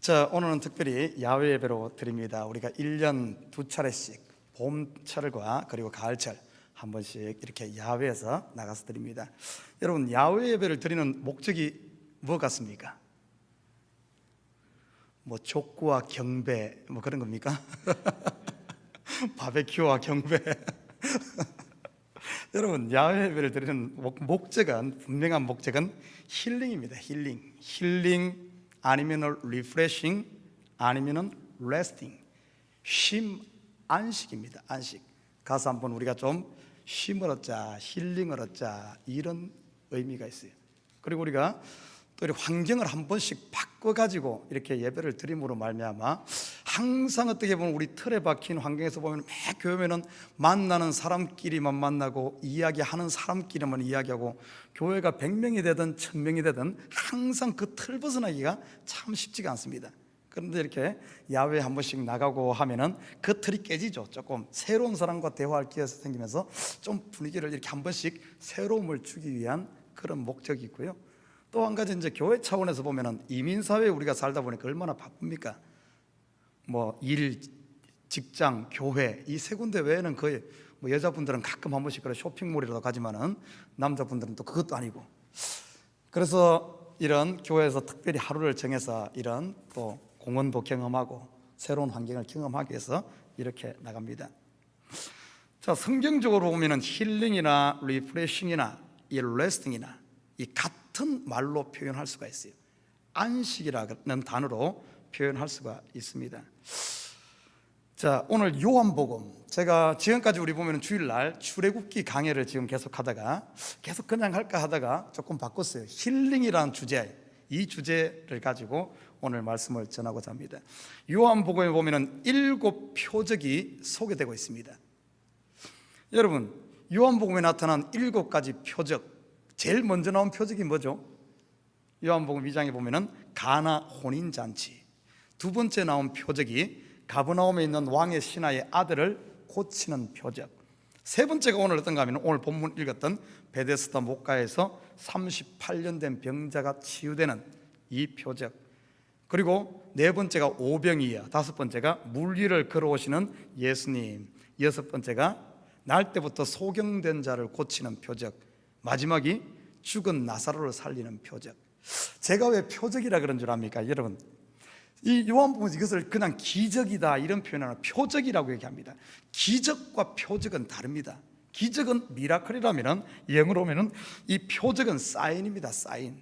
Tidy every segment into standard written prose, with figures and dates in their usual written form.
자, 오늘은 특별히 야외 예배로 드립니다. 우리가 1년 2차례씩 봄철과 그리고 가을철 한 번씩 이렇게 야외에서 나가서 드립니다. 여러분, 야외 예배를 드리는 목적이 뭐 같습니까? 뭐 족구와 경배 뭐 그런 겁니까? 바베큐와 경배. 여러분, 야외 예배를 드리는 목적은, 분명한 목적은 힐링입니다. 힐링 아니면은 리프레싱 아니면은 레스팅, 쉼, 안식입니다. 안식. 가서 한번 우리가 좀 쉼을 얻자, 힐링을 얻자, 이런 의미가 있어요. 그리고 우리가 또 이렇게 환경을 한 번씩 바꿔가지고 이렇게 예배를 드림으로 말미암아 항상 어떻게 보면 우리 틀에 박힌 환경에서 보면 매 교회면은 만나는 사람끼리만 만나고 이야기하는 사람끼리만 이야기하고 교회가 100명이 되든 1000명이 되든 항상 그 틀 벗어나기가 참 쉽지가 않습니다. 그런데 이렇게 야외에 한 번씩 나가고 하면은 그 틀이 깨지죠. 조금 새로운 사람과 대화할 기회가 생기면서 좀 분위기를 이렇게 한 번씩 새로움을 주기 위한 그런 목적이 있고요. 또 한 가지, 이제 교회 차원에서 보면은 이민사회에 우리가 살다 보니까 얼마나 바쁩니까? 뭐 일, 직장, 교회 이 세 군데 외에는 거의 뭐 여자분들은 가끔 한 번씩 그래 쇼핑몰이라도 가지만은 남자분들은 또 그것도 아니고, 그래서 이런 교회에서 특별히 하루를 정해서 이런 또 공원도 경험하고 새로운 환경을 경험하기 위해서 이렇게 나갑니다. 자, 성경적으로 보면은 힐링이나 리프레싱이나 이 레스팅이나 이 같은 말로 표현할 수가 있어요. 안식이라는 단어로 표현할 수가 있습니다. 자, 오늘 요한복음, 제가 지금까지 우리 보면 주일날 출애굽기 강해를 지금 계속 하다가 계속 그냥 할까 하다가 조금 바꿨어요. 힐링이라는 주제, 이 주제를 가지고 오늘 말씀을 전하고자 합니다. 요한복음에 보면 7 표적이 소개되고 있습니다. 여러분, 요한복음에 나타난 7가지 표적, 제일 먼저 나온 표적이 뭐죠? 요한복음 2장에 보면은 가나 혼인잔치. 두 번째 나온 표적이 가버나움에 있는 왕의 신하의 아들을 고치는 표적. 세 번째가 오늘 어떤가 하면 오늘 본문 읽었던 베데스다 목가에서 38년 된 병자가 치유되는 이 표적. 그리고 네 번째가 오병이어, 다섯 번째가 물 위를 걸어오시는 예수님, 여섯 번째가 날 때부터 소경된 자를 고치는 표적, 마지막이 죽은 나사로를 살리는 표적. 제가 왜 표적이라 그런 줄 압니까? 여러분, 이 요한복음에서 이것을 그냥 기적이다 이런 표현을 표적이라고 얘기합니다. 기적과 표적은 다릅니다. 기적은 미라클이라면 영어로 하면 이 표적은 사인입니다. 사인.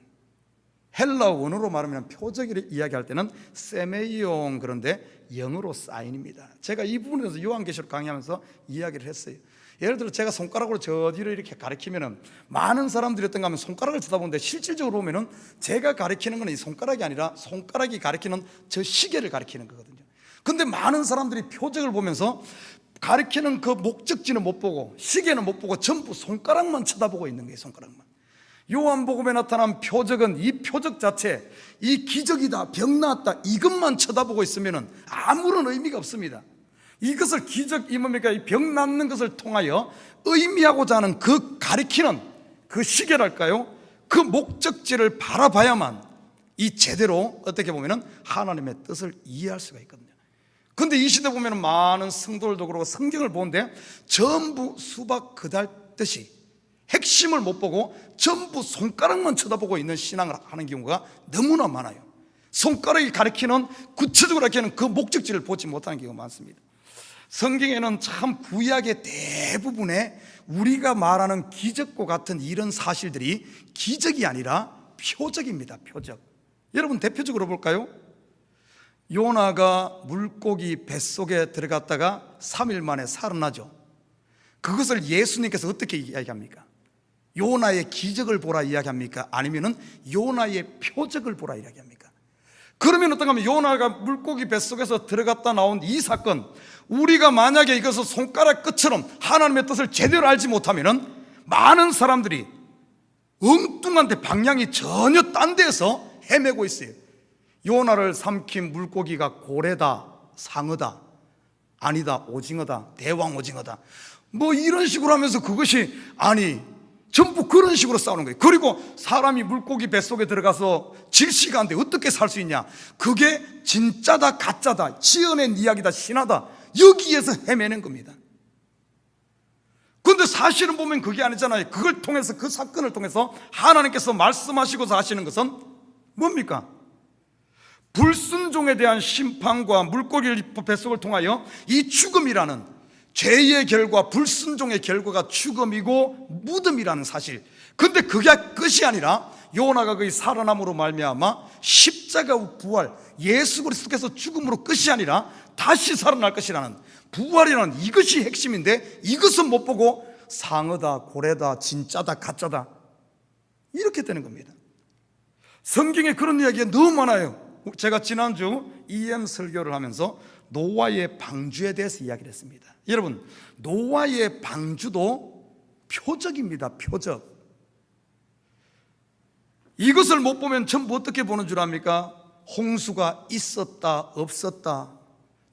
헬라 원어로 말하면 표적을 이야기할 때는 세메이온, 그런데 영어로 사인입니다. 제가 이 부분에서 요한계시록 강의하면서 이야기를 했어요. 예를 들어 제가 손가락으로 저 뒤를 이렇게 가리키면은 많은 사람들이 어떤가 하면 손가락을 쳐다보는데 실질적으로 보면은 제가 가리키는 건 이 손가락이 아니라 손가락이 가리키는 저 시계를 가리키는 거거든요. 근데 많은 사람들이 표적을 보면서 가리키는 그 목적지는 못 보고 시계는 못 보고 전부 손가락만 쳐다보고 있는 거예요. 손가락만. 요한복음에 나타난 표적은 이 표적 자체, 이 기적이다, 병 나았다, 이것만 쳐다보고 있으면은 아무런 의미가 없습니다. 이것을 기적, 이 뭡니까? 이 병 낫는 것을 통하여 의미하고자 하는 그 가리키는 그 시계랄까요? 그 목적지를 바라봐야만 이 제대로 어떻게 보면은 하나님의 뜻을 이해할 수가 있거든요. 그런데 이 시대 보면은 많은 성도들도 그러고 성경을 보는데 전부 수박 그달듯이 핵심을 못 보고 전부 손가락만 쳐다보고 있는 신앙을 하는 경우가 너무나 많아요. 손가락이 가리키는, 구체적으로 가리키는 그 목적지를 보지 못하는 경우가 많습니다. 성경에는 참 구약의 대부분의 우리가 말하는 기적과 같은 이런 사실들이 기적이 아니라 표적입니다. 표적. 여러분, 대표적으로 볼까요? 요나가 물고기 뱃속에 들어갔다가 3일 만에 살아나죠. 그것을 예수님께서 어떻게 이야기합니까? 요나의 기적을 보라 이야기합니까? 아니면은 요나의 표적을 보라 이야기합니까? 그러면 어떤가 하면 요나가 물고기 뱃속에서 들어갔다 나온 이 사건, 우리가 만약에 이것을 손가락 끝처럼 하나님의 뜻을 제대로 알지 못하면은 많은 사람들이 엉뚱한데 방향이 전혀 딴 데에서 헤매고 있어요. 요나를 삼킨 물고기가 고래다, 상어다, 아니다, 오징어다, 대왕 오징어다, 뭐 이런 식으로 하면서 그것이 아니 전부 그런 식으로 싸우는 거예요. 그리고 사람이 물고기 뱃속에 들어가서 질식가 한데 어떻게 살 수 있냐, 그게 진짜다 가짜다, 지어낸 이야기다 신화다, 여기에서 헤매는 겁니다. 그런데 사실은 보면 그게 아니잖아요. 그걸 통해서, 그 사건을 통해서 하나님께서 말씀하시고서 하시는 것은 뭡니까? 불순종에 대한 심판과 물고기 뱃속을 통하여 이 죽음이라는 죄의 결과, 불순종의 결과가 죽음이고 무덤이라는 사실. 근데 그게 끝이 아니라 요나가 거의 살아남으로 말미암아 십자가 부활, 예수 그리스도께서 죽음으로 끝이 아니라 다시 살아날 것이라는 부활이라는 이것이 핵심인데, 이것은 못 보고 상어다, 고래다, 진짜다, 가짜다 이렇게 되는 겁니다. 성경에 그런 이야기가 너무 많아요. 제가 지난주 EM 설교를 하면서 노아의 방주에 대해서 이야기를 했습니다. 여러분, 노아의 방주도 표적입니다. 표적. 이것을 못 보면 전부 어떻게 보는 줄 압니까? 홍수가 있었다 없었다,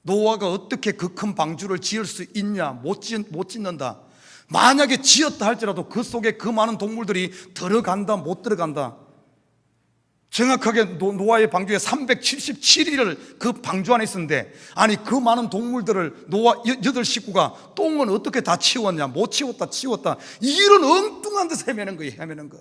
노아가 어떻게 그 큰 방주를 지을 수 있냐, 못 짓는다, 만약에 지었다 할지라도 그 속에 그 많은 동물들이 들어간다 못 들어간다. 정확하게 노아의 방주에 377일을 그 방주 안에 있었는데, 아니 그 많은 동물들을 노아 8식구가 똥은 어떻게 다 치웠냐, 못 치웠다 치웠다, 이런 엉뚱한 데서 헤매는 거예요. 헤매는 거.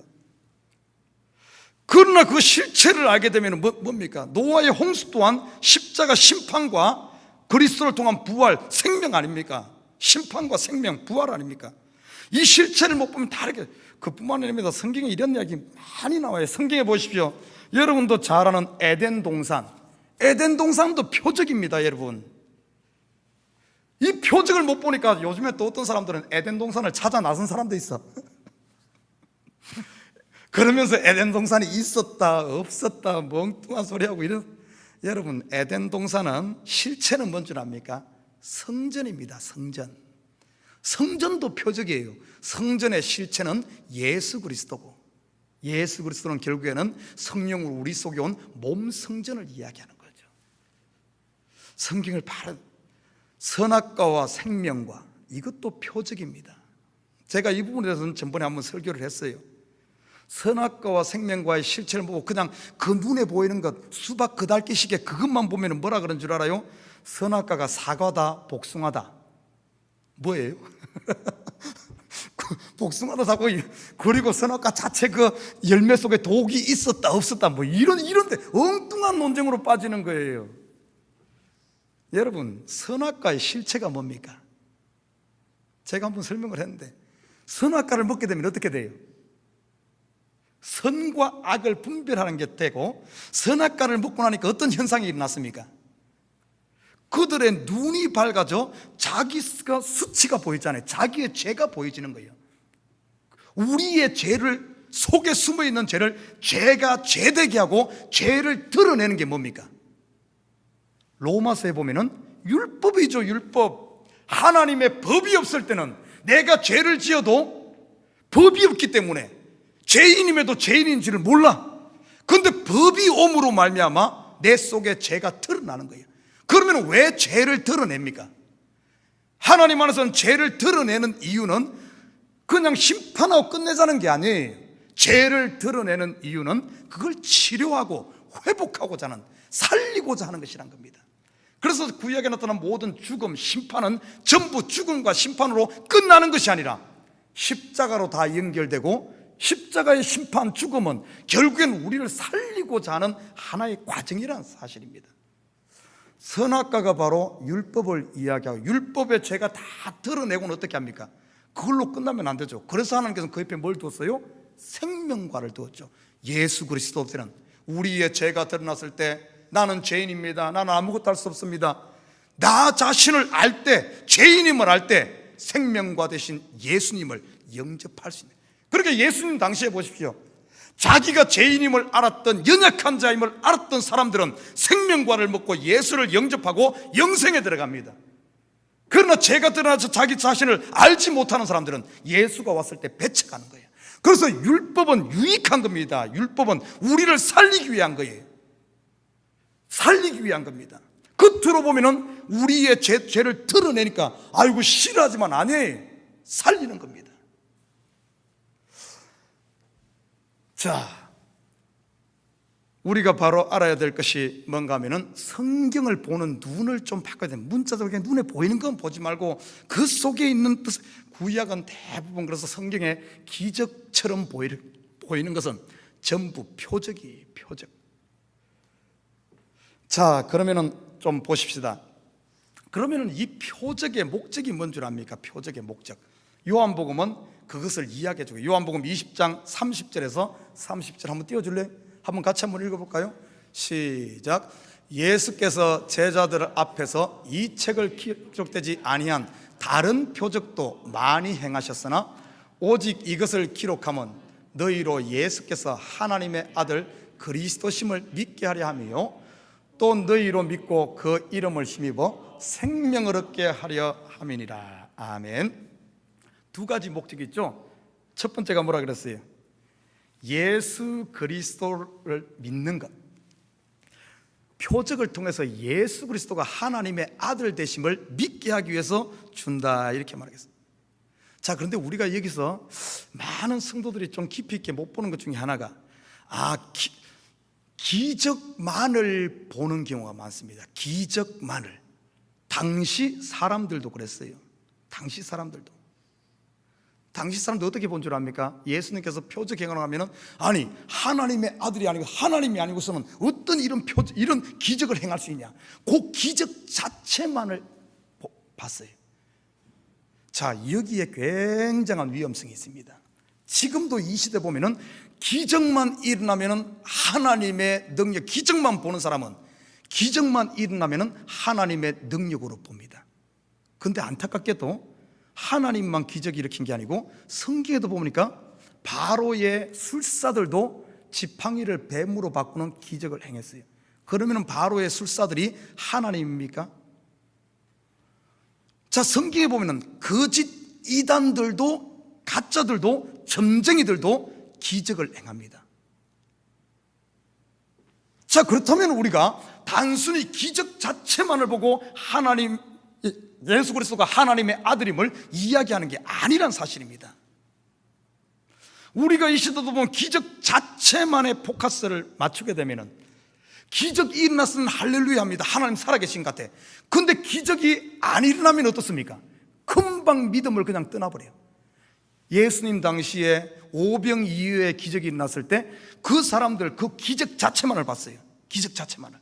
그러나 그 실체를 알게 되면 뭡니까? 노아의 홍수 또한 십자가 심판과 그리스도를 통한 부활, 생명 아닙니까? 심판과 생명, 부활 아닙니까? 이 실체를 못 보면 다르게. 그뿐만 아닙니다. 성경에 이런 이야기 많이 나와요. 성경에 보십시오. 여러분도 잘 아는 에덴 동산, 에덴 동산도 표적입니다. 여러분, 이 표적을 못 보니까 요즘에 또 어떤 사람들은 에덴 동산을 찾아 나선 사람도 있어. 그러면서 에덴 동산이 있었다 없었다 멍뚱한 소리하고 이런. 여러분, 에덴 동산은 실체는 뭔 줄 압니까? 성전입니다. 성전. 성전도 표적이에요. 성전의 실체는 예수 그리스도고, 예수 그리스도는 결국에는 성령으로 우리 속에 온 몸 성전을 이야기하는 거죠. 성경을 바른 선악과와 생명과, 이것도 표적입니다. 제가 이 부분에 대해서는 전번에 한번 설교를 했어요. 선악과와 생명과의 실체를 보고 그냥 그 눈에 보이는 것, 수박 그달기 시계 그것만 보면 뭐라 그런 줄 알아요? 선악과가 사과다 복숭아다. 뭐예요? 복숭아도 사고, 그리고 선악과 자체 그 열매 속에 독이 있었다 없었다 뭐 이런데 엉뚱한 논쟁으로 빠지는 거예요. 여러분, 선악과의 실체가 뭡니까? 제가 한번 설명을 했는데, 선악과를 먹게 되면 어떻게 돼요? 선과 악을 분별하는 게 되고, 선악과를 먹고 나니까 어떤 현상이 일어났습니까? 그들의 눈이 밝아져 자기가 수치가 보이잖아요. 자기의 죄가 보여지는 거예요. 우리의 죄를, 속에 숨어있는 죄를 죄가 죄되게 하고 죄를 드러내는 게 뭡니까? 로마서에 보면은 율법이죠. 율법. 하나님의 법이 없을 때는 내가 죄를 지어도 법이 없기 때문에 죄인임에도 죄인인지를 몰라. 그런데 법이 옴으로 말미암아 내 속에 죄가 드러나는 거예요. 그러면 왜 죄를 드러냅니까? 하나님 안에서는 죄를 드러내는 이유는 그냥 심판하고 끝내자는 게 아니에요. 죄를 드러내는 이유는 그걸 치료하고 회복하고자 하는, 살리고자 하는 것이란 겁니다. 그래서 구약에 나타난 모든 죽음, 심판은 전부 죽음과 심판으로 끝나는 것이 아니라 십자가로 다 연결되고, 십자가의 심판, 죽음은 결국엔 우리를 살리고자 하는 하나의 과정이라는 사실입니다. 선악과가 바로 율법을 이야기하고, 율법의 죄가 다 드러내고는 어떻게 합니까? 그걸로 끝나면 안 되죠. 그래서 하나님께서는 그 옆에 뭘 두었어요? 생명과를 두었죠. 예수 그리스도는 우리의 죄가 드러났을 때 나는 죄인입니다, 나는 아무것도 할 수 없습니다, 나 자신을 알 때, 죄인임을 알 때 생명과 대신 예수님을 영접할 수 있는. 그러니까 예수님 당시에 보십시오. 자기가 죄인임을 알았던, 연약한 자임을 알았던 사람들은 생명과를 먹고 예수를 영접하고 영생에 들어갑니다. 그러나 죄가 드러나서 자기 자신을 알지 못하는 사람들은 예수가 왔을 때 배척하는 거예요. 그래서 율법은 유익한 겁니다. 율법은 우리를 살리기 위한 거예요. 살리기 위한 겁니다. 겉으로 보면은 우리의 죄를 드러내니까 아이고 싫어하지만 아니에요. 살리는 겁니다. 자, 우리가 바로 알아야 될 것이 뭔가 하면은 성경을 보는 눈을 좀 바꿔야 됩니다. 문자적으로 그냥 눈에 보이는 건 보지 말고 그 속에 있는 뜻, 구약은 대부분 그래서 성경에 기적처럼 보이는 것은 전부 표적이에요. 표적. 자, 그러면은 좀 보십시다. 그러면은 이 표적의 목적이 뭔 줄 압니까? 표적의 목적. 요한복음은 그것을 이야기해주고, 요한복음 20장 30절에서 30절 한번 띄워줄래? 한번 같이 한번 읽어볼까요? 시작. 예수께서 제자들 앞에서 이 책을 기록되지 아니한 다른 표적도 많이 행하셨으나 오직 이것을 기록하면 너희로 예수께서 하나님의 아들 그리스도심을 믿게 하려 하며 또 너희로 믿고 그 이름을 힘입어 생명을 얻게 하려 함이니라. 아멘. 두 가지 목적이 있죠. 첫 번째가 뭐라 그랬어요? 예수 그리스도를 믿는 것. 표적을 통해서 예수 그리스도가 하나님의 아들 되심을 믿게 하기 위해서 준다, 이렇게 말하겠습니다. 자, 그런데 우리가 여기서 많은 성도들이 좀 깊이 있게 못 보는 것 중에 하나가 기적만을 보는 경우가 많습니다. 기적만을. 당시 사람들도 그랬어요. 당시 사람들도 어떻게 본 줄 압니까? 예수님께서 표적 행을 하면은 아니 하나님의 아들이 아니고 하나님이 아니고서는 어떤 이런 기적을 행할 수 있냐? 그 기적 자체만을 봤어요. 자, 여기에 굉장한 위험성이 있습니다. 지금도 이 시대 보면은 기적만 일어나면은 하나님의 능력, 기적만 보는 사람은 기적만 일어나면은 하나님의 능력으로 봅니다. 그런데 안타깝게도 하나님만 기적을 일으킨 게 아니고 성경에도 보니까 바로의 술사들도 지팡이를 뱀으로 바꾸는 기적을 행했어요. 그러면 바로의 술사들이 하나님입니까? 자, 성경에 보면 거짓 이단들도 가짜들도 점쟁이들도 기적을 행합니다. 자, 그렇다면 우리가 단순히 기적 자체만을 보고 하나님 예수 그리스도가 하나님의 아들임을 이야기하는 게 아니란 사실입니다. 우리가 이 시대도 보면 기적 자체만의 포커스를 맞추게 되면은 기적이 일어났으면 할렐루야 합니다. 하나님 살아계신 것 같아. 근데 기적이 안 일어나면 어떻습니까? 금방 믿음을 그냥 떠나버려요. 예수님 당시에 오병 이후에 기적이 일어났을 때 그 사람들 그 기적 자체만을 봤어요. 기적 자체만을.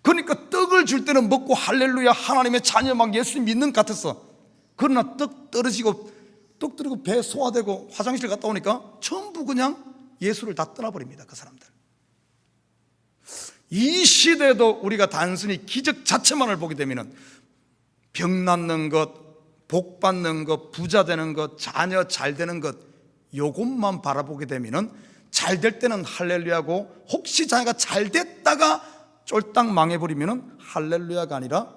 그러니까 떡을 줄 때는 먹고 할렐루야 하나님의 자녀 막 예수님 믿는 것 같았어. 그러나 떡 떨어지고 배 소화되고 화장실 갔다 오니까 전부 그냥 예수를 다 떠나버립니다. 그 사람들. 이 시대에도 우리가 단순히 기적 자체만을 보게 되면 병 낫는 것, 복 받는 것, 부자 되는 것, 자녀 잘 되는 것, 요것만 바라보게 되면 잘 될 때는 할렐루야고 혹시 자녀가 잘 됐다가 쫄딱 망해버리면 할렐루야가 아니라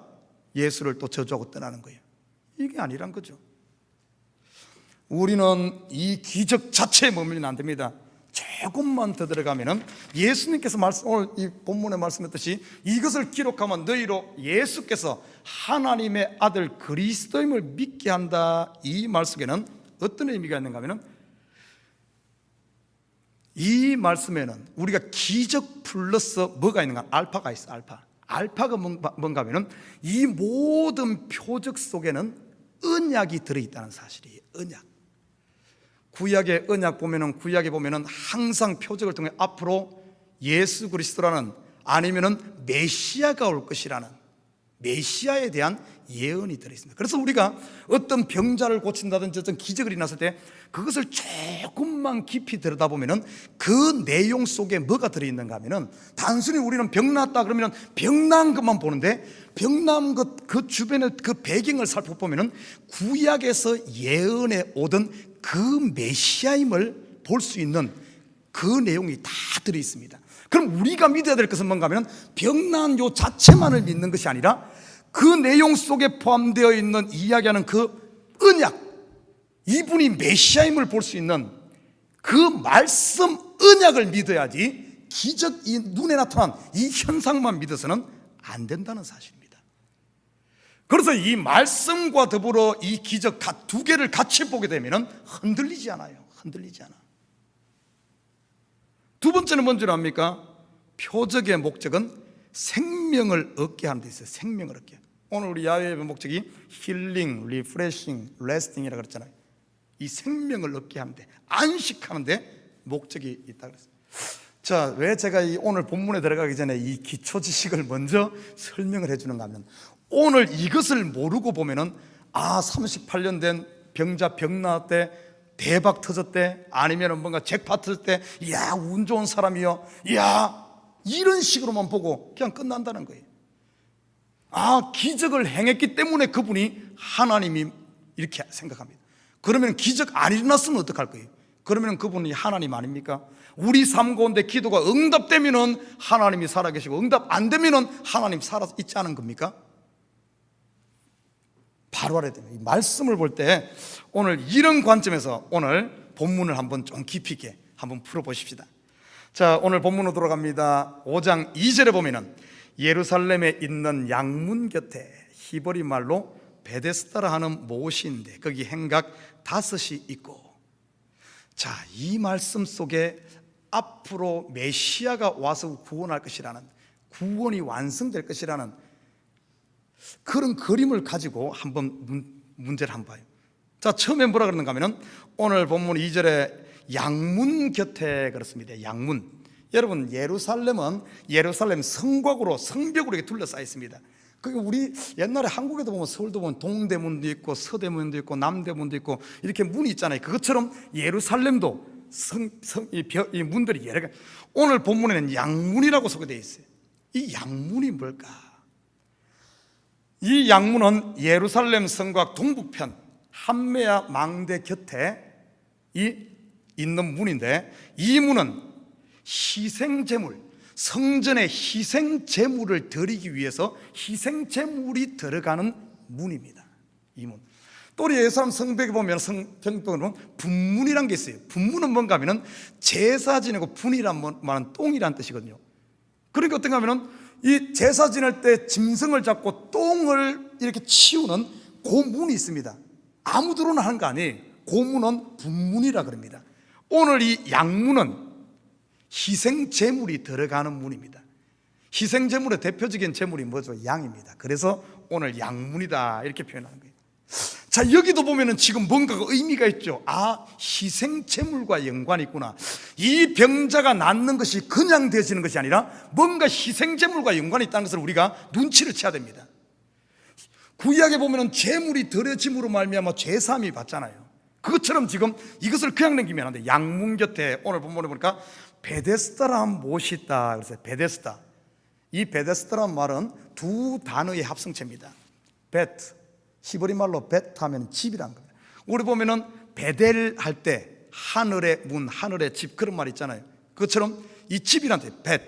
예수를 또 저주하고 떠나는 거예요. 이게 아니란 거죠. 우리는 이 기적 자체에 머물면 안 됩니다. 조금만 더 들어가면은 예수님께서 오늘 이 본문에 말씀했듯이 이것을 기록하면 너희로 예수께서 하나님의 아들 그리스도임을 믿게 한다. 이 말씀에는 어떤 의미가 있는가 하면은 이 말씀에는 우리가 기적 플러스 뭐가 있는가? 알파가 있어. 알파가 뭔가 하면은 이 모든 표적 속에는 언약이 들어있다는 사실이에요. 언약. 구약의 언약 구약에 보면은 항상 표적을 통해 앞으로 예수 그리스도라는 아니면은 메시아가 올 것이라는 메시아에 대한 예언이 들어있습니다. 그래서 우리가 어떤 병자를 고친다든지 어떤 기적을 일어났을 때 그것을 조금만 깊이 들여다보면은 그 내용 속에 뭐가 들어있는가 하면은 단순히 우리는 병 났다 그러면 병 난 것만 보는데 병 난 것 그 주변의 그 배경을 살펴보면은 구약에서 예언에 오던 그 메시아임을 볼 수 있는 그 내용이 다 들어있습니다. 그럼 우리가 믿어야 될 것은 뭔가 하면 병난 요 자체만을 믿는 것이 아니라 그 내용 속에 포함되어 있는 이야기하는 그 언약, 이분이 메시아임을 볼 수 있는 그 말씀 언약을 믿어야지 기적, 이 눈에 나타난 이 현상만 믿어서는 안 된다는 사실입니다. 그래서 이 말씀과 더불어 이 기적 두 개를 같이 보게 되면 흔들리지 않아요. 흔들리지 않아. 두 번째는 뭔지 압니까? 표적의 목적은 생명을 얻게 하는 데 있어요. 생명을 얻게. 오늘 우리 야외의 목적이 힐링, 리프레싱, 레스팅이라고 그랬잖아요. 이 생명을 얻게 하는데, 안식하는데 목적이 있다 그랬어요. 자, 왜 제가 오늘 본문에 들어가기 전에 이 기초 지식을 먼저 설명을 해주는가 하면, 오늘 이것을 모르고 보면은 38년 된 병자 병 나왔대, 대박 터졌대, 아니면 뭔가 잭팟 터졌대, 이야 운 좋은 사람이요, 이야 이런 식으로만 보고 그냥 끝난다는 거예요. 기적을 행했기 때문에 그분이 하나님이 이렇게 생각합니다. 그러면 기적 안 일어났으면 어떡할 거예요? 그러면 그분이 하나님 아닙니까? 우리 삶 가운데 기도가 응답되면은 하나님이 살아계시고, 응답 안 되면은 하나님 살아있지 않은 겁니까? 바로 알아야 됩니다. 이 말씀을 볼 때 오늘 이런 관점에서 오늘 본문을 한번 좀 깊이 있게 한번 풀어보십시다. 자, 오늘 본문으로 돌아갑니다. 5장 2절에 보면은 예루살렘에 있는 양문 곁에 히브리 말로 베데스다라 하는 못인데 거기 행각 5이 있고, 자, 이 말씀 속에 앞으로 메시아가 와서 구원할 것이라는, 구원이 완성될 것이라는 그런 그림을 가지고 한번 문제를 한번 봐요. 자, 처음에 뭐라 그러는가 하면은 오늘 본문 2절에 양문 곁에 그렇습니다. 양문. 여러분, 예루살렘 성곽으로, 성벽으로 이렇게 둘러싸여 있습니다. 그게 우리 옛날에 한국에도 보면, 서울도 보면 동대문도 있고 서대문도 있고 남대문도 있고 이렇게 문이 있잖아요. 그것처럼 예루살렘도 이 문들이 여러 개. 오늘 본문에는 양문이라고 소개되어 있어요. 이 양문이 뭘까? 이 양문은 예루살렘 성곽 동북편 함메아 망대 곁에 있는 문인데, 이 문은 희생제물, 성전에 희생제물을 드리기 위해서 희생제물이 들어가는 문입니다. 이 문. 또 우리 예루살렘 성벽에 보면, 성벽에 보면 분문이라는 게 있어요. 분문은 뭔가 하면은 제사 지내고, 분이란 말은 똥이란 뜻이거든요. 그러니까 어떤가 하면은 이 제사 지낼 때 짐승을 잡고 똥을 이렇게 치우는 그 문이 있습니다. 아무데나 하는 거 아니에요. 그 문은 분문이라 그럽니다. 오늘 이 양문은 희생제물이 들어가는 문입니다. 희생제물의 대표적인 제물이 뭐죠? 양입니다. 그래서 오늘 양문이다 이렇게 표현하는 거예요. 자, 여기도 보면은 지금 뭔가가 의미가 있죠. 희생제물과 연관이 있구나. 이 병자가 낫는 것이 그냥 되어지는 것이 아니라 뭔가 희생제물과 연관이 있다는 것을 우리가 눈치를 채야 됩니다. 구약에 보면은 제물이 드려짐으로 말미암아 죄사함이 받잖아요. 그것처럼 지금 이것을 그냥 넘기면 안 돼. 양문 곁에 오늘 본문에 보니까 베데스다라는 못이 있다 그래서 베데스다. 이 베데스다라는 말은 두 단어의 합성체입니다. 베트, 히브리 말로 베트 하면 집이란 거예요. 우리 보면은 베델 할 때 하늘의 문, 하늘의 집, 그런 말 있잖아요. 그것처럼 이 집이란 뜻, 베트.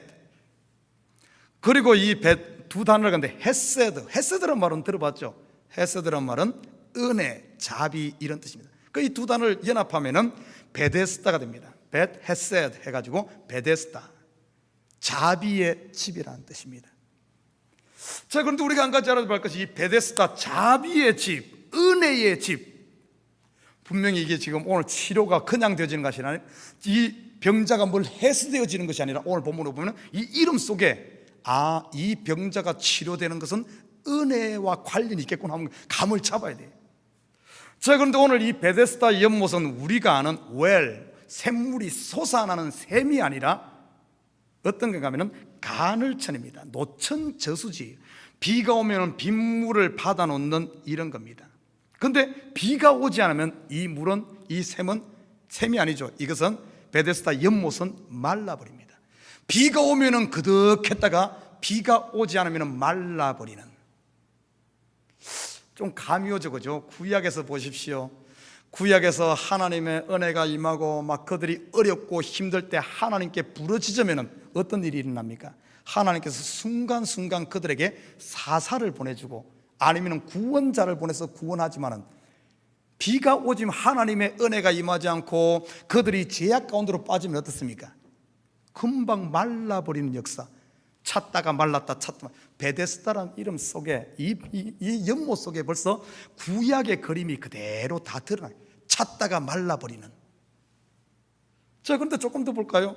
그리고 이 베트 두 단어를 갖는데 헤세드라는 말은 들어봤죠? 헤세드라는 말은 은혜, 자비 이런 뜻입니다. 그 이 두 단어를 연합하면은 베데스다가 됩니다. 베트 헤세드 해가지고 베데스다, 자비의 집이라는 뜻입니다. 자, 그런데 우리가 한 가지 알아야 할 것이 이 베데스다, 자비의 집, 은혜의 집. 분명히 이게 지금 오늘 치료가 그냥 되어지는 것이 아니라, 이 병자가 뭘 해서 되어지는 것이 아니라, 오늘 본문을 보면 이 이름 속에 이 병자가 치료되는 것은 은혜와 관련이 있겠구나 하면 감을 잡아야 돼요. 자, 그런데 오늘 이 베데스다 연못은 우리가 아는 샘물이 솟아나는 샘이 아니라 어떤 건가 하면 간헐천입니다. 노천 저수지. 비가 오면 빗물을 받아놓는 이런 겁니다. 그런데 비가 오지 않으면 이 물은, 이 샘이 아니죠. 이것은 베데스다 연못은 말라버립니다. 비가 오면은 그득했다가 비가 오지 않으면 말라버리는, 좀 감이 오죠, 그죠? 구약에서 보십시오. 구약에서 하나님의 은혜가 임하고 막 그들이 어렵고 힘들 때 하나님께 부르짖으면 어떤 일이 일어납니까? 하나님께서 순간순간 그들에게 사사를 보내주고, 아니면 구원자를 보내서 구원하지만은, 비가 오지만 하나님의 은혜가 임하지 않고 그들이 죄악 가운데로 빠지면 어떻습니까? 금방 말라버리는 역사. 찾다가 말랐다, 찾다가. 베데스다라는 이름 속에, 이 연못 속에 벌써 구약의 그림이 그대로 다 드러나요. 찾다가 말라버리는. 자, 그런데 조금 더 볼까요?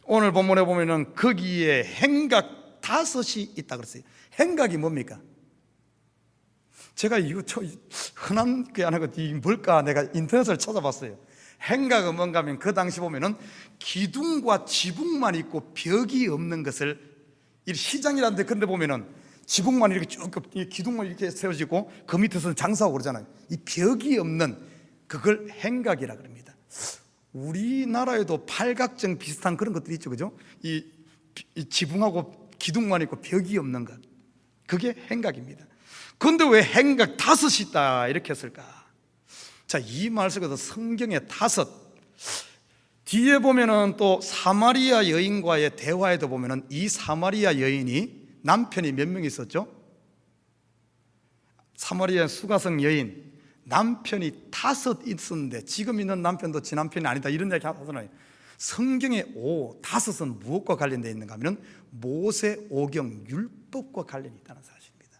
오늘 본문에 보면은 거기에 행각 5이 있다 그랬어요. 행각이 뭡니까? 제가 이거 흔한 게 아니고 이 뭘까 내가 인터넷을 찾아봤어요. 행각은 뭔가 하면 그 당시 보면은 기둥과 지붕만 있고 벽이 없는 것을, 이 시장이라는데 그런데 보면은 지붕만 이렇게 쭉 기둥만 이렇게 세워지고 그 밑에서는 장사하고 그러잖아요. 이 벽이 없는 그걸 행각이라 그럽니다. 우리나라에도 팔각정 비슷한 그런 것들이 있죠, 그죠? 이 지붕하고 기둥만 있고 벽이 없는 것, 그게 행각입니다. 그런데 왜 행각 5이 있다 이렇게 했을까? 자, 이 말 속에서 성경에 5, 뒤에 보면은 또 사마리아 여인과의 대화에도 보면은 이 사마리아 여인이 남편이 몇 명 있었죠? 사마리아 수가성 여인 남편이 5 있었는데 지금 있는 남편도 지 남편이 아니다 이런 이야기 하잖아요. 성경에 5은 무엇과 관련되어 있는가 하면 모세 오경 율법과 관련이 있다는 사실입니다.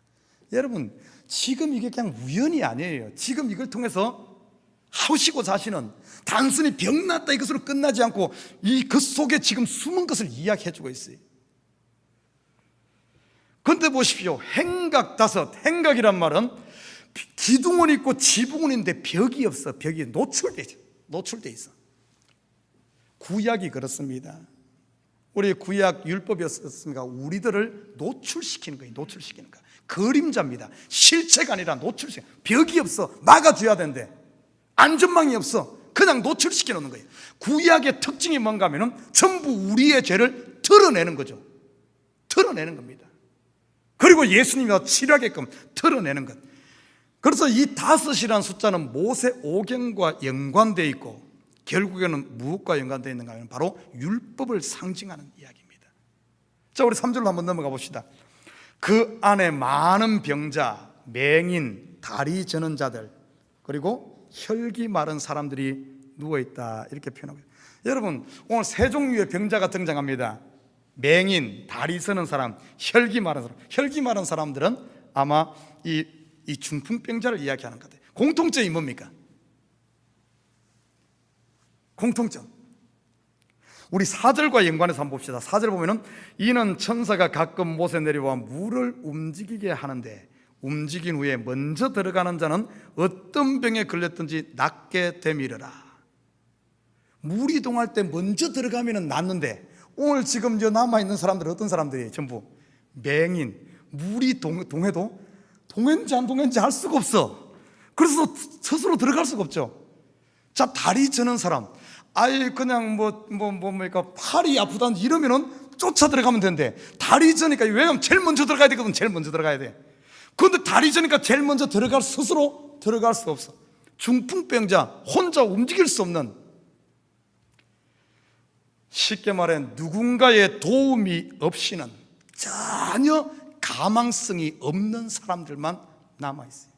여러분, 지금 이게 그냥 우연이 아니에요. 지금 이걸 통해서 하시고자 하시는, 단순히 병났다 이것으로 끝나지 않고 그 속에 지금 숨은 것을 이야기해주고 있어요. 그런데 보십시오, 행각 5, 행각이란 말은 기둥은 있고 지붕은 있는데 벽이 없어. 벽이 노출돼 있어. 구약이 그렇습니다. 우리 구약 율법이었습니까? 우리들을 노출시키는 거예요. 노출시키는 거. 그림자입니다. 실체가 아니라 노출시키는 거예요. 벽이 없어. 막아줘야 되는데 안전망이 없어. 그냥 노출시켜 놓는 거예요. 구약의 특징이 뭔가 하면은 전부 우리의 죄를 드러내는 거죠. 드러내는 겁니다. 그리고 예수님이 치료하게끔 드러내는 것. 그래서 이 5이라는 숫자는 모세 오경과 연관되어 있고 결국에는 무엇과 연관되어 있는가 하면 바로 율법을 상징하는 이야기입니다. 자, 우리 3절로 한번 넘어가 봅시다. 그 안에 많은 병자, 맹인, 다리 저는 자들, 그리고 혈기 마른 사람들이 누워있다 이렇게 표현하고 있습니다. 여러분, 오늘 3종류의 병자가 등장합니다. 맹인, 다리 서는 사람, 혈기 마른 사람. 혈기 마른 사람들은 아마 이 중풍병자를 이야기하는 것 같아요. 공통점이 뭡니까? 공통점. 우리 4절과 연관해서 한번 봅시다. 4절 보면은 이는 천사가 가끔 못에 내려와 물을 움직이게 하는데 움직인 후에 먼저 들어가는 자는 어떤 병에 걸렸든지 낫게 되미르라. 물이 동할 때 먼저 들어가면 낫는데 오늘 지금 남아있는 사람들은 어떤 사람들이에요? 전부 맹인. 물이 동해도 동했는지 안 동했는지 알 수가 없어. 그래서 스스로 들어갈 수가 없죠. 자, 다리 저는 사람, 그냥 뭡니까 팔이 아프다든지 이러면은 쫓아 들어가면 되는데 다리 저니까, 왜냐면 제일 먼저 들어가야 되거든. 제일 먼저 들어가야 돼. 그런데 다리 저니까 제일 먼저 스스로 들어갈 수 없어. 중풍병자, 혼자 움직일 수 없는, 쉽게 말해 누군가의 도움이 없이는 전혀 가망성이 없는 사람들만 남아있어요.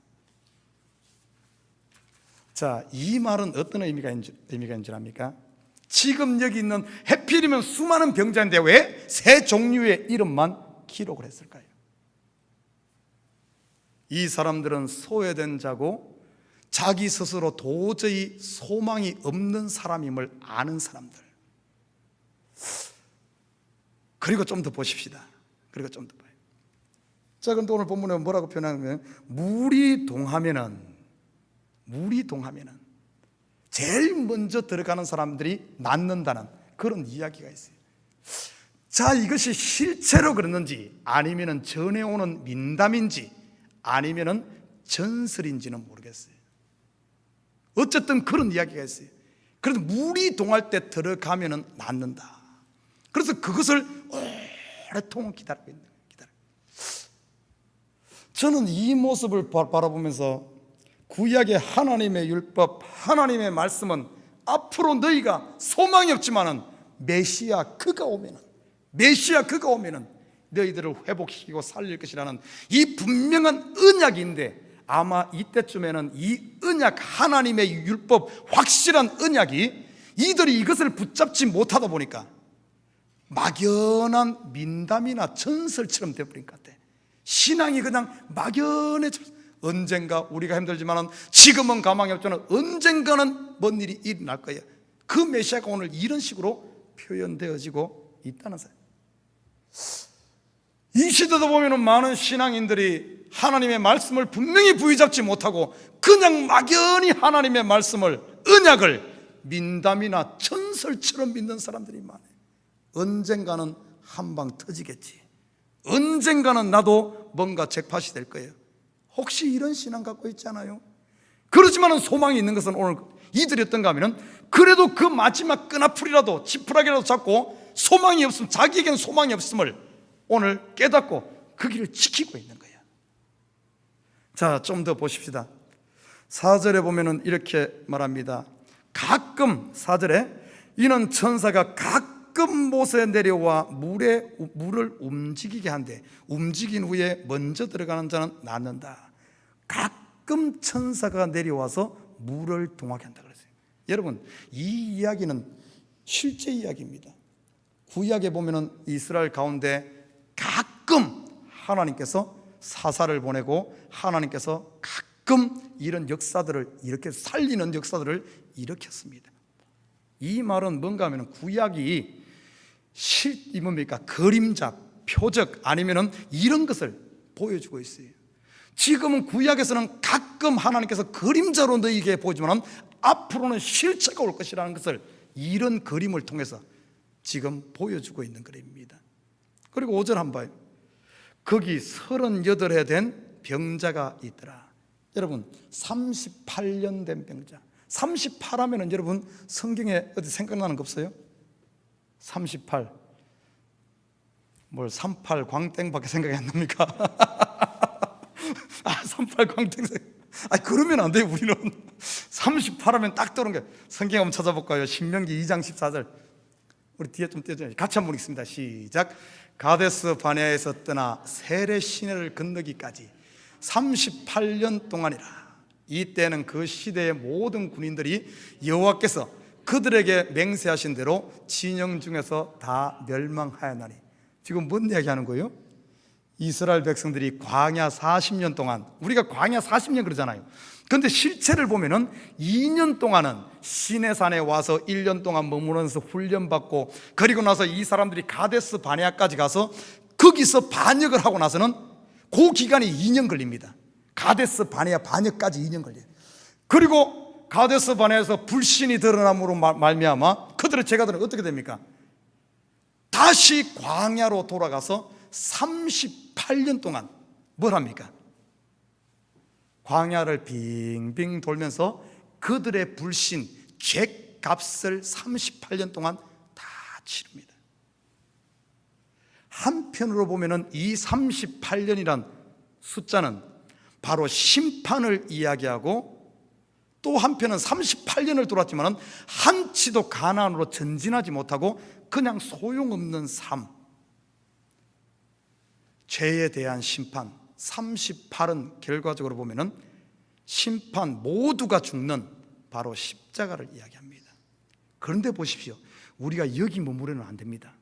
자, 이 말은 어떤 의미가 있는지 압니까? 지금 여기 있는, 해필이면 수많은 병자인데 왜 3종류의 이름만 기록을 했을까요? 이 사람들은 소외된 자고 자기 스스로 도저히 소망이 없는 사람임을 아는 사람들. 그리고 좀 더 보십시다. 그리고 좀 더 봐요. 자, 그런데 오늘 본문에 뭐라고 표현하냐면 물이 동하면은 제일 먼저 들어가는 사람들이 낫는다는 그런 이야기가 있어요. 자, 이것이 실제로 그랬는지 아니면은 전해오는 민담인지 아니면은 전설인지는 모르겠어요. 어쨌든 그런 이야기가 있어요. 그래서 물이 동할 때 들어가면은 낫는다. 그래서 그것을 오랫동안 기다리고 있는 거예요. 저는 이 모습을 바라보면서 구약의 하나님의 율법, 하나님의 말씀은 앞으로 너희가 소망이 없지만은 메시아 그가 오면은 너희들을 회복시키고 살릴 것이라는 이 분명한 언약인데, 아마 이때쯤에는 이 언약, 하나님의 율법, 확실한 언약이 이들이 이것을 붙잡지 못하다 보니까 막연한 민담이나 전설처럼 되어버린 것 같아. 신앙이 그냥 막연해져. 언젠가 우리가 힘들지만 지금은 가망이 없지만 언젠가는 뭔 일이 일어날 거예요. 그 메시아가 오늘 이런 식으로 표현되어지고 있다는 사실. 이 시대도 보면 많은 신앙인들이 하나님의 말씀을 분명히 부여잡지 못하고 그냥 막연히 하나님의 말씀을, 언약을 민담이나 전설처럼 믿는 사람들이 많아요. 언젠가는 한 방 터지겠지, 언젠가는 나도 뭔가 잭팟이 될 거예요. 혹시 이런 신앙 갖고 있지 않아요? 그렇지만 소망이 있는 것은 오늘 이들이 어떤가 하면 그래도 그 마지막 끈아풀이라도 지푸라기라도 잡고 소망이 없으면, 자기에게는 소망이 없음을 오늘 깨닫고 그 길을 지키고 있는 거예요. 자, 좀 더 보십시다. 4절에 보면은 이렇게 말합니다. 가끔, 4절에 이는 천사가 가끔 못에 내려와 물을 움직이게 한대. 움직인 후에 먼저 들어가는 자는 낫는다. 가끔 천사가 내려와서 물을 동하게 한다 그랬어요. 여러분, 이 이야기는 실제 이야기입니다. 구약에 보면은 이스라엘 가운데 가끔 하나님께서 사사를 보내고 하나님께서 가끔 이런 역사들을 이렇게 살리는 역사들을 일으켰습니다. 이 말은 뭔가 하면 구약이 이 뭡니까? 그림자, 표적 아니면은 이런 것을 보여주고 있어요. 지금은 구약에서는 가끔 하나님께서 그림자로 너희에게 보여주면 앞으로는 실체가 올 것이라는 것을 이런 그림을 통해서 지금 보여주고 있는 그림입니다. 그리고 5절 한번 봐요. 거기 38해 된 병자가 있더라. 여러분, 38년 된 병자. 38하면은 여러분 성경에 어디 생각나는 거 없어요? 38 뭘 38 광땡밖에 생각이 안 납니까? 38 광땡. 그러면 안 돼요. 우리는 38하면 딱 떠오르는 게, 성경 한번 찾아볼까요? 신명기 2장 14절. 우리 뒤에 좀 떼줘요. 같이 한번 읽습니다. 시작. 가데스 바네아에서 떠나 세레 시내를 건너기까지 38년 동안이라. 이때는 그 시대의 모든 군인들이 여호와께서 그들에게 맹세하신 대로 진영 중에서 다 멸망하였나니. 지금 뭔 이야기하는 거예요? 이스라엘 백성들이 광야 40년 동안, 우리가 광야 40년 그러잖아요. 그런데 실체를 보면은 2년 동안은 시내산에 와서 1년 동안 머무르면서 훈련받고, 그리고 나서 이 사람들이 가데스 바네아까지 가서 거기서 반역을 하고 나서는 그 기간이 2년 걸립니다. 가데스 바네아 반역까지 2년 걸려요. 그리고 가데스 바네아에서 불신이 드러남으로 말미암아 그들의 제가들은 어떻게 됩니까? 다시 광야로 돌아가서 38년 동안 뭘 합니까? 광야를 빙빙 돌면서 그들의 불신, 죄값을 38년 동안 다 치릅니다. 한편으로 보면은 이 38년이란 숫자는 바로 심판을 이야기하고, 또 한편은 38년을 돌았지만 한치도 가나안으로 전진하지 못하고 그냥 소용없는 삶, 죄에 대한 심판. 38은 결과적으로 보면은 심판, 모두가 죽는 바로 십자가를 이야기합니다. 그런데 보십시오, 우리가 여기 머무르면 안 됩니다.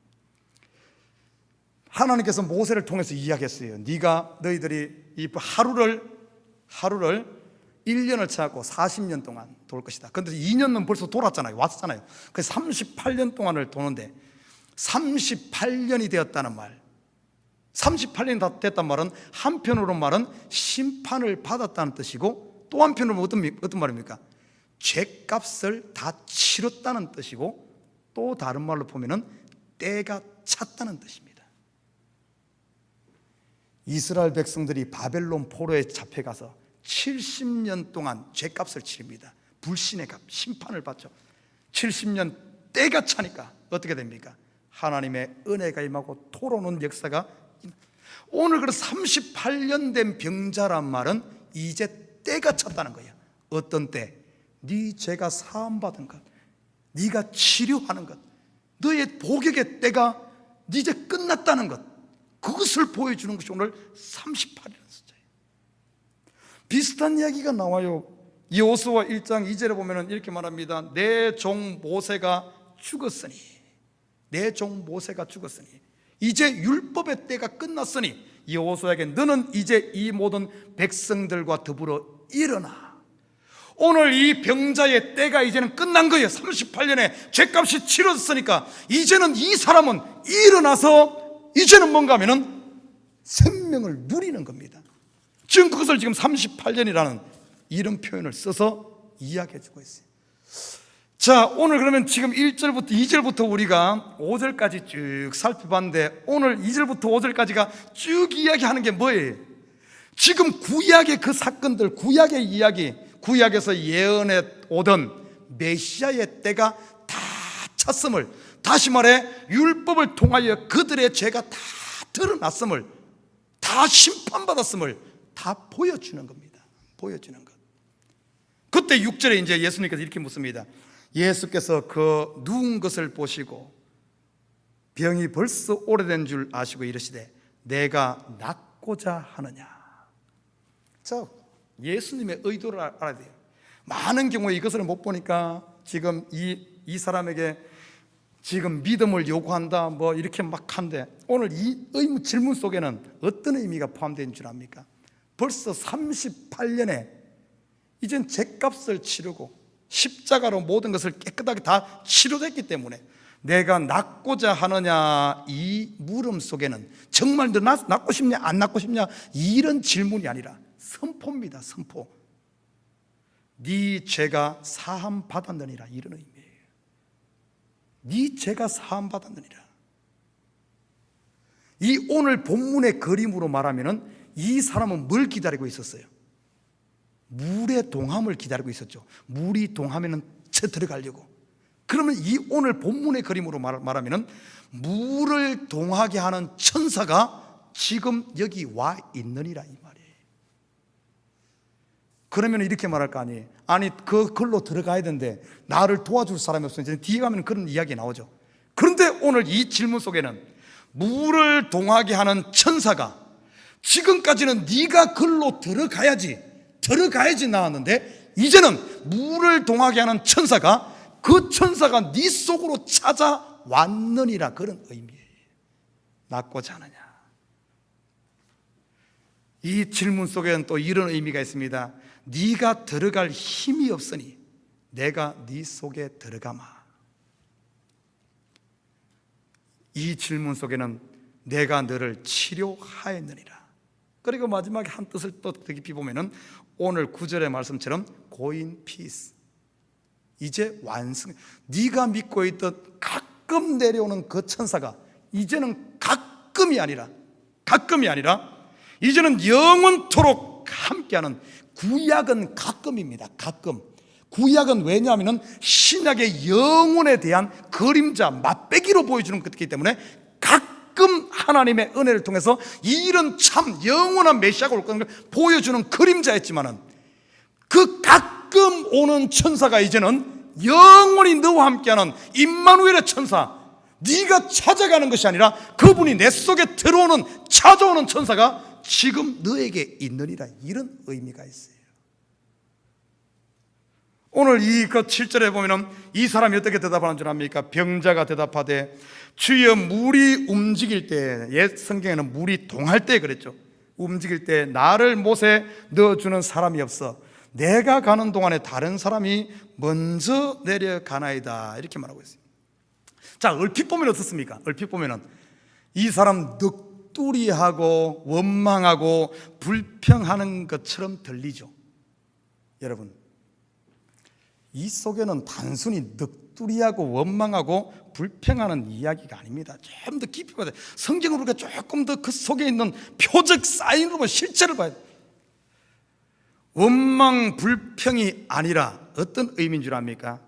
하나님께서 모세를 통해서 이야기했어요. 너희들이 이 하루를 1년을 채하고 40년 동안 돌 것이다. 그런데 2년은 벌써 돌았잖아요. 왔잖아요. 그래서 38년 동안을 도는데 38년이 되었다는 말, 38년이 다 됐단 말은 한편으로 말은 심판을 받았다는 뜻이고, 또 한편으로 어떤 말입니까? 죄값을 다 치렀다는 뜻이고, 또 다른 말로 보면은 때가 찼다는 뜻입니다. 이스라엘 백성들이 바벨론 포로에 잡혀가서 70년 동안 죄값을 치릅니다. 불신의 값, 심판을 받죠. 70년 때가 차니까 어떻게 됩니까? 하나님의 은혜가 임하고 토로는 역사가. 오늘 그 38년 된 병자란 말은 이제 때가 찼다는 거예요. 어떤 때? 네 죄가 사함받은 것, 네가 치료하는 것, 너의 복역의 때가 이제 끝났다는 것, 그것을 보여주는 것이 오늘 38이라는 숫자예요. 비슷한 이야기가 나와요. 여호수아 1장 2절에 보면 이렇게 말합니다. 내 종 모세가 죽었으니, 내 종 모세가 죽었으니 이제 율법의 때가 끝났으니 여호수아에게 너는 이제 이 모든 백성들과 더불어 일어나 오늘 이 병자의 때가 이제는 끝난 거예요. 38년의 죄값이 치러졌으니까 이제는 이 사람은 일어나서 이제는 뭔가 하면은 생명을 누리는 겁니다. 지금 그것을 지금 38년이라는 이런 표현을 써서 이야기해 주고 있어요. 자, 오늘 그러면 지금 1절부터 2절부터 우리가 5절까지 쭉 살펴봤는데, 오늘 2절부터 5절까지가 쭉 이야기하는 게 뭐예요? 지금 구약의 그 사건들, 구약의 이야기, 구약에서 예언해 오던 메시아의 때가 다 찼음을, 다시 말해 율법을 통하여 그들의 죄가 다 드러났음을, 다 심판받았음을 다 보여주는 겁니다. 보여주는 것. 그때 6절에 이제 예수님께서 이렇게 묻습니다. 예수께서 그 누운 것을 보시고 병이 벌써 오래된 줄 아시고 이르시되 내가 낫고자 하느냐. 자, 예수님의 의도를 알아야 돼요. 많은 경우에 이것을 못 보니까 지금 이 사람에게 지금 믿음을 요구한다 뭐 이렇게 막 한데, 오늘 이 질문 속에는 어떤 의미가 포함된 줄 압니까? 벌써 38년에 이젠 죄값을 치르고 십자가로 모든 것을 깨끗하게 다 치료됐기 때문에 내가 낫고자 하느냐, 이 물음 속에는 정말 너 낫고 싶냐 안 낫고 싶냐 이런 질문이 아니라 선포입니다. 선포. 네 죄가 사함 받았느니라, 이런 의미예요. 네 죄가 사함 받았느니라. 이 오늘 본문의 그림으로 말하면은 이 사람은 뭘 기다리고 있었어요? 물의 동함을 기다리고 있었죠. 물이 동하면은 들어가려고. 그러면 이 오늘 본문의 그림으로 말하면은 물을 동하게 하는 천사가 지금 여기 와 있느니라, 이 말이에요. 그러면 이렇게 말할 거 아니에요. 아니 그걸로 들어가야 되는데 나를 도와줄 사람이 없어. 이제 뒤에 가면 그런 이야기 나오죠. 그런데 오늘 이 질문 속에는 물을 동하게 하는 천사가, 지금까지는 네가 글로 들어가야지 나왔는데 이제는 물을 동하게 하는 천사가, 그 천사가 네 속으로 찾아왔느니라, 그런 의미예요. 낫고자 하느냐. 이 질문 속에는 또 이런 의미가 있습니다. 네가 들어갈 힘이 없으니 내가 네 속에 들어가마. 이 질문 속에는 내가 너를 치료하였느니라. 그리고 마지막에 한 뜻을 또 깊이 보면은 오늘 9절의 말씀처럼 Go in peace. 이제 완성. 네가 믿고 있던 가끔 내려오는 그 천사가 이제는 가끔이 아니라 이제는 영원토록 함께하는, 구약은 가끔입니다. 가끔. 구약은 왜냐하면 신약의 영혼에 대한 그림자, 맛배기로 보여주는 것이기 때문에 가끔 하나님의 은혜를 통해서 이런 참 영원한 메시아가 올 것을 보여주는 그림자였지만은, 그 가끔 오는 천사가 이제는 영원히 너와 함께하는 임마누엘의 천사, 네가 찾아가는 것이 아니라 그분이 내 속에 들어오는, 찾아오는 천사가 지금 너에게 있느니라, 이런 의미가 있어요. 오늘 이 7절에 보면은 이 사람이 어떻게 대답하는 줄 압니까? 병자가 대답하되 주여 물이 움직일 때, 옛 성경에는 물이 동할 때 그랬죠. 움직일 때 나를 못에 넣어주는 사람이 없어 내가 가는 동안에 다른 사람이 먼저 내려가나이다, 이렇게 말하고 있어요. 자, 얼핏 보면 어떻습니까? 얼핏 보면은 이 사람 넋두리하고 원망하고 불평하는 것처럼 들리죠. 여러분, 이 속에는 단순히 넋두리하고 원망하고 불평하는 이야기가 아닙니다. 좀 더 깊이 봐야 돼요. 성경으로 우리가 조금 더 그 속에 있는 표적 사인으로 실체를 봐야 돼요. 원망 불평이 아니라 어떤 의미인 줄 압니까?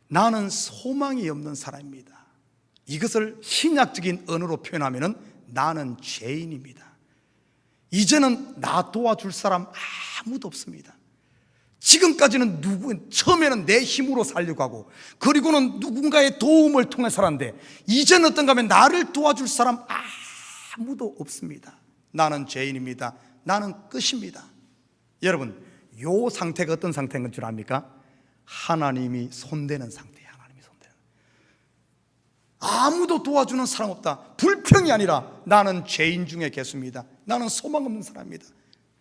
나는 소망이 없는 사람입니다. 이것을 신약적인 언어로 표현하면 나는 죄인입니다. 이제는 나 도와줄 사람 아무도 없습니다. 지금까지는 처음에는 내 힘으로 살려고 하고, 그리고는 누군가의 도움을 통해 살았는데 이제는 어떤가 하면 나를 도와줄 사람 아무도 없습니다. 나는 죄인입니다. 나는 끝입니다. 여러분, 이 상태가 어떤 상태인 줄 압니까? 하나님이 손대는 상태예요. 하나님이 손대는. 아무도 도와주는 사람 없다. 불평이 아니라 나는 죄인 중에 개수입니다. 나는 소망 없는 사람입니다.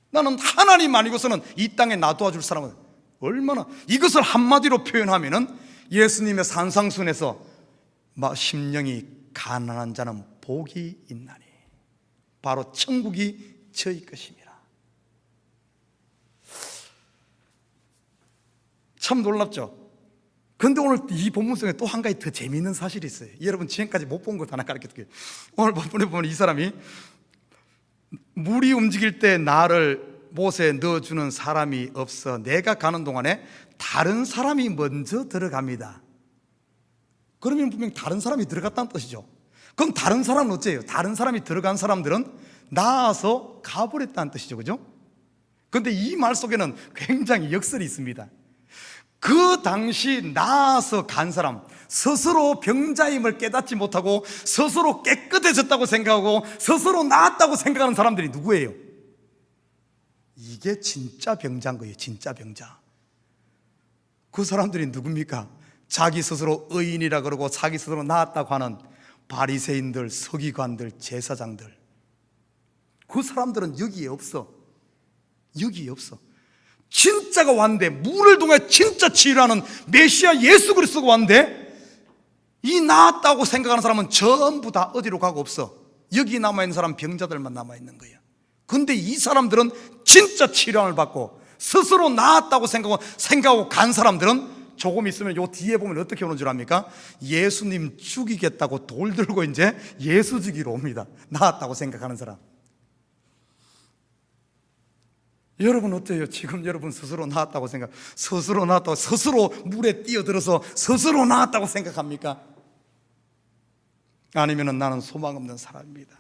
나는 하나님 아니고서는 이 땅에 놔두어줄 사람은 얼마나, 이것을 한마디로 표현하면은 예수님의 산상순에서 심령이 가난한 자는 복이 있나니 바로 천국이 저희 것입니다. 참 놀랍죠? 그런데 오늘 이 본문 속에 또 한 가지 더 재미있는 사실이 있어요. 여러분 지금까지 못 본 것 하나 가르쳐드릴게요. 오늘 본문에 보면 이 사람이 물이 움직일 때 나를 못에 넣어주는 사람이 없어 내가 가는 동안에 다른 사람이 먼저 들어갑니다. 그러면 분명 다른 사람이 들어갔다는 뜻이죠. 그럼 다른 사람은 어째요? 다른 사람이 들어간 사람들은 나아서 가버렸다는 뜻이죠. 그죠? 그런데 이 말 속에는 굉장히 역설이 있습니다. 그 당시 나아서 간 사람, 스스로 병자임을 깨닫지 못하고 스스로 깨끗해졌다고 생각하고 스스로 나았다고 생각하는 사람들이 누구예요? 이게 진짜 병자인 거예요. 진짜 병자. 그 사람들이 누굽니까? 자기 스스로 의인이라 그러고 자기 스스로 나았다고 하는 바리새인들, 서기관들, 제사장들. 그 사람들은 여기에 없어. 여기에 없어. 진짜가 왔는데, 물을 통해 진짜 치유하는 메시아 예수 그리스도가 왔는데 이 나았다고 생각하는 사람은 전부 다 어디로 가고 없어. 여기 남아있는 사람 병자들만 남아있는 거예요. 근데 이 사람들은 진짜 치료를 받고 스스로 나았다고 생각하고 간 사람들은 조금 있으면 요 뒤에 보면 어떻게 오는 줄 압니까? 예수님 죽이겠다고 돌 들고 이제 예수 죽이러 옵니다. 나았다고 생각하는 사람. 여러분 어때요? 지금 여러분 스스로 나았다고 스스로 나았다고, 스스로 물에 뛰어들어서 스스로 나았다고 생각합니까? 아니면 나는 소망 없는 사람입니다.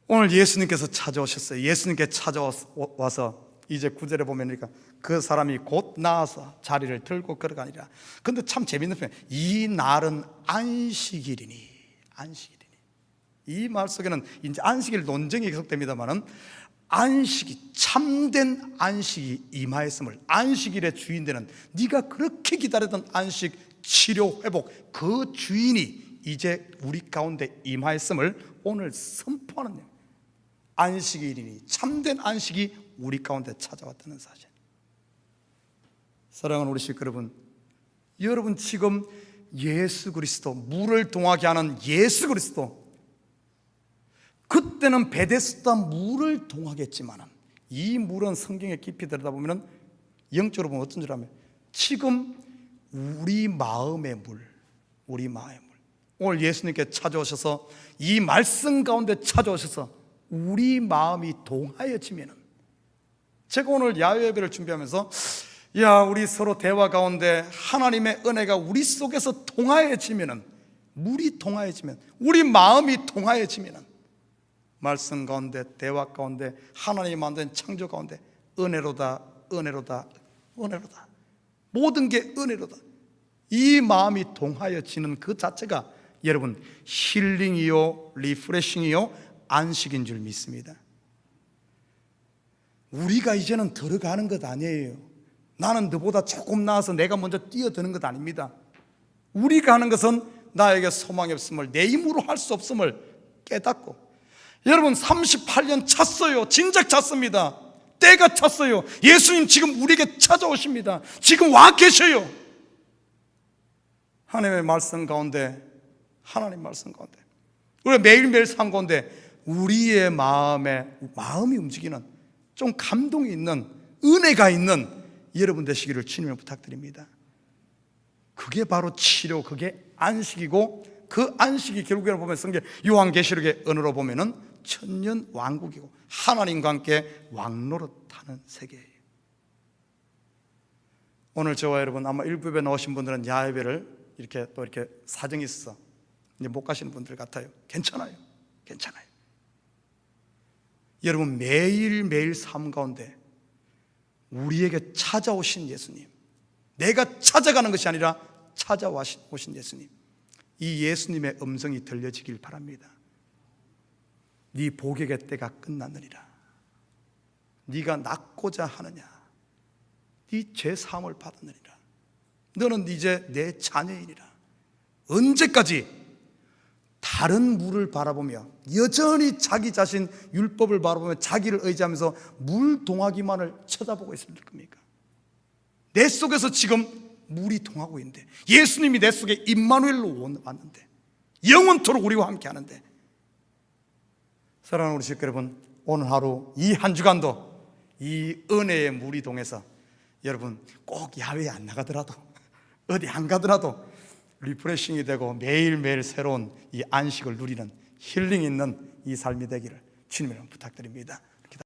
오늘 예수님께서 찾아오셨어요. 예수님께 찾아와서 이제 9절에 보면 그 사람이 곧 나아서 자리를 들고 걸어가니라. 근데 참 재밌는 표현, 이 날은 안식일이니. 안식일이니. 이 말 속에는 이제 안식일 논쟁이 계속됩니다만은 안식이, 참된 안식이 임하였음을, 안식일의 주인 되는, 네가 그렇게 기다렸던 안식, 치료, 회복, 그 주인이 이제 우리 가운데 임하였음을 오늘 선포하는 거예요. 안식일이니, 참된 안식이 우리 가운데 찾아왔다는 사실. 사랑하는 우리 식구 여러분, 여러분 지금 예수 그리스도, 물을 동하게 하는 예수 그리스도, 그때는 베데스다 물을 동하겠지만 이 물은 성경에 깊이 들여다보면 영적으로 보면 어떤 줄 아면 지금 우리 마음의 물, 우리 마음의 물, 오늘 예수님께 찾아오셔서 이 말씀 가운데 찾아오셔서 우리 마음이 동하여지면은, 제가 오늘 야외 예배를 준비하면서 우리 서로 대화 가운데 하나님의 은혜가 우리 속에서 동하여지면은, 물이 동하여지면, 우리 마음이 동하여지면은 말씀 가운데, 대화 가운데, 하나님 만든 창조 가운데 은혜로다, 은혜로다, 은혜로다, 모든 게 은혜로다, 이 마음이 동하여지는 그 자체가 여러분 힐링이요, 리프레싱이요, 안식인 줄 믿습니다. 우리가 이제는 들어가는 것 아니에요. 나는 너보다 조금 나아서 내가 먼저 뛰어드는 것 아닙니다. 우리가 하는 것은 나에게 소망이 없음을, 내 힘으로 할 수 없음을 깨닫고, 여러분 38년 찼어요. 진작 찼습니다. 때가 찼어요. 예수님 지금 우리에게 찾아오십니다. 지금 와 계셔요. 하나님의 말씀 가운데, 하나님 말씀 가운데, 우리가 매일매일 산 가운데 우리의 마음이 움직이는, 좀 감동이 있는, 은혜가 있는 여러분 되시기를 주님을 부탁드립니다. 그게 바로 치료, 그게 안식이고, 그 안식이 결국에는 보면 성경 요한계시록의 언어로 보면은 천년 왕국이고 하나님과 함께 왕노릇하는 세계예요. 오늘 저와 여러분 아마 일부 예배 나오신 분들은 야예배를 이렇게 사정이 있어 이제 못 가시는 분들 같아요. 괜찮아요. 괜찮아요. 여러분 매일매일 삶 가운데 우리에게 찾아오신 예수님, 내가 찾아가는 것이 아니라 찾아오신 예수님, 이 예수님의 음성이 들려지길 바랍니다. 네 복역의 때가 끝났느니라. 네가 낫고자 하느냐. 네 죄 사함을 받았느니라. 너는 이제 내 자녀이니라. 언제까지? 다른 물을 바라보며 여전히 자기 자신 율법을 바라보며 자기를 의지하면서 물 동하기만을 쳐다보고 있을 겁니까? 내 속에서 지금 물이 동하고 있는데, 예수님이 내 속에 임마누엘로 왔는데, 영원토록 우리와 함께 하는데, 사랑하는 우리 식구 여러분, 오늘 하루 이 한 주간도 이 은혜의 물이 동해서 여러분 꼭 야외에 안 나가더라도 어디 안 가더라도 리프레싱이 되고 매일매일 새로운 이 안식을 누리는 힐링 있는 이 삶이 되기를 주님으로 부탁드립니다.